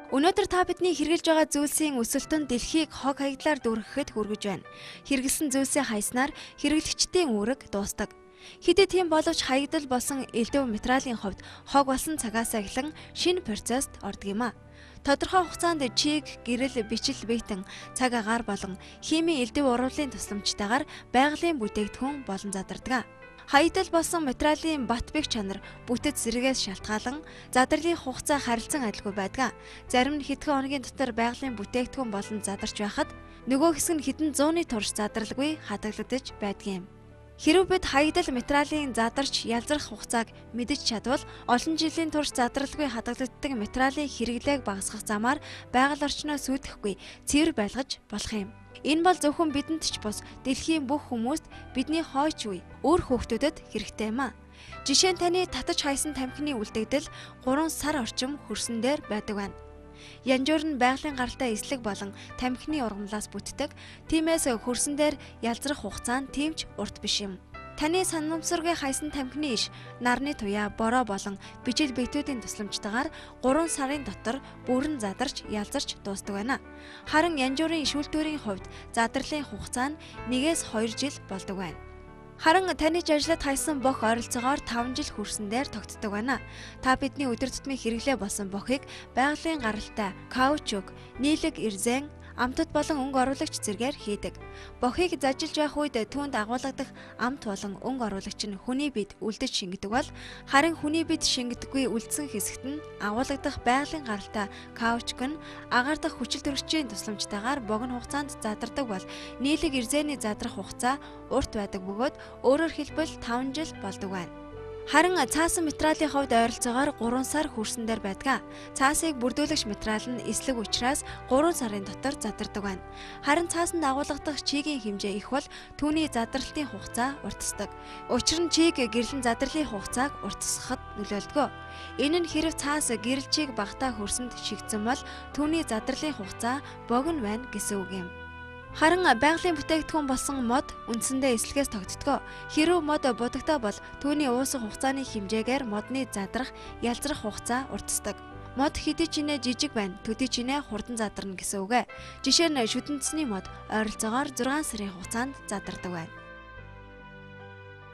Өнөөдөр та бидний хэрэгжилж байгаа зүйлсийн өсөлтөнд дэлхийг хог хаягдлаар дүүргэхэд хүргэж байна. Хэрэгэлсэн зүйлсээ хайснаар хэрэглэгчдийн үүрэг дуустдаг. Хэдий тийм боловч хаягдал болсон элдв материалын хувьд хог болсон цагаас эхлэн шинэ процесст ордог юм а. Тодорхой хугацаанд чийг, гэрэл, бичил, битэн, цаг агаар болон химийн элдв урвалын тусламжтайгаар байгалийн бүтээгдэхүүн болон задардаг. Хаягдал болсон материалын бат бэх чанар бүтэц зэрэгээс шалтгаалan задарлын хугацаа харилцан адилгүй байдаг. Зарим нь хэдхэн хоногийн дотор байгалийн бүтээгдэхүүн болон задарч байхад нөгөө хэсэг нь хэдэн зууны турш задралгүй хадгалагдаж байдаг юм. Хэрэв бид хаягдал материалын задарч ялзрах хугацааг мэдэж чадвал олон жилийн турш задралгүй хадгалагддаг материалын хэрэглээг багасгах замаар байгаль орчноо сүйтгэхгүй цэвэр байлгаж болох юм. Энэ бол зөвхөн бидэнд ч бус дэлхийн бүх хүмүүст бидний хойч үе өөр хүүхдүүдэд хэрэгтэй юм а. Жишээ нь таны татаж хайсан тамхины үлдэгдэл 3 сар орчим хөрсөн дээр байдаг байна. Янжуур нь байгалийн гаралтай эслэг болон тамхины ургамлаас бүтдэг. Тиймээс хөрсөн дээр ялзрах хугацаа нь тэмч урт биш юм. Таны санамсаргүй хайсан тамхины иш, нарны туяа, бороо болон бичил биетүүдийн тусламжтайгаар 3 сарын дотор бүрэн задарч, ялзарч дуустдаг байна. Харин янжуурын иш үйлдвэрийн хувьд задарлын хугацаа нь 1-2 жил болдог байна. Харин таны ажиллаад хайсан бох ойролцоогоор 5 жил хүрсэн дээр тогтдог байна. Та бидний өдөр тутмын хэрэглээ болсон бохыг байгалийн гаралтай, каучук, нийлэг ирзэн, амтд болон өнгө оруулагч зэргээр хийдэг. Бохыг зажилж байх үед түүнд агуулгадах амт болон өнгө оруулагч нь хүний биед үлдэж шингэдэг бол харин хүний биед шингэдэггүй үлдсэн хэсэгт нь агуулгадах байгалийн гаралтай каучук нь агаар дахь хүчил төрөгчийн тусламжтайгаар богино хугацаанд задардаг бол нийлэг ирзэний задрах хугацаа урт байдаг бөгөөд өөрөөр хэлбэл 5 жил болдог байна. Харин цаасан материалын хувьд ойролцоогоор 3 сар хүрсэн дээр байдаг. Цаасыг бүрдүүлэгч материал нь эслэг учраас 3 сарын дотор задардаг байна. Харин цаасанд агуулгадах чигийн хэмжээ их бол түүний задралтын хугацаа уртасдаг. Учир нь чиг гэрлэн задралын хугацааг уртасгахад нөлөөлдөг. Энэ нь хэрэв цаас гэрэлчийг багтаа хөрсөнд шигдсэн бол түүний задралын хугацаа богино байна гэсэн үг юм. Харин байгалийн бүтээгдэхүүн болсон мод үндсэндээ эслэгээс тогтдог. Хэрэв мод будагтай бол түүний уусах хугацааны хэмжээгээр модны задрах, ялзрах хугацаа уртасдаг. Мод хэдий ч нэ жижиг байна, төдий ч нэ хурдан задарна гэсэн үг. Жишээ нь шүтэнцний мод ойролцоогоор 6 сарын хугацаанд задардаг байна.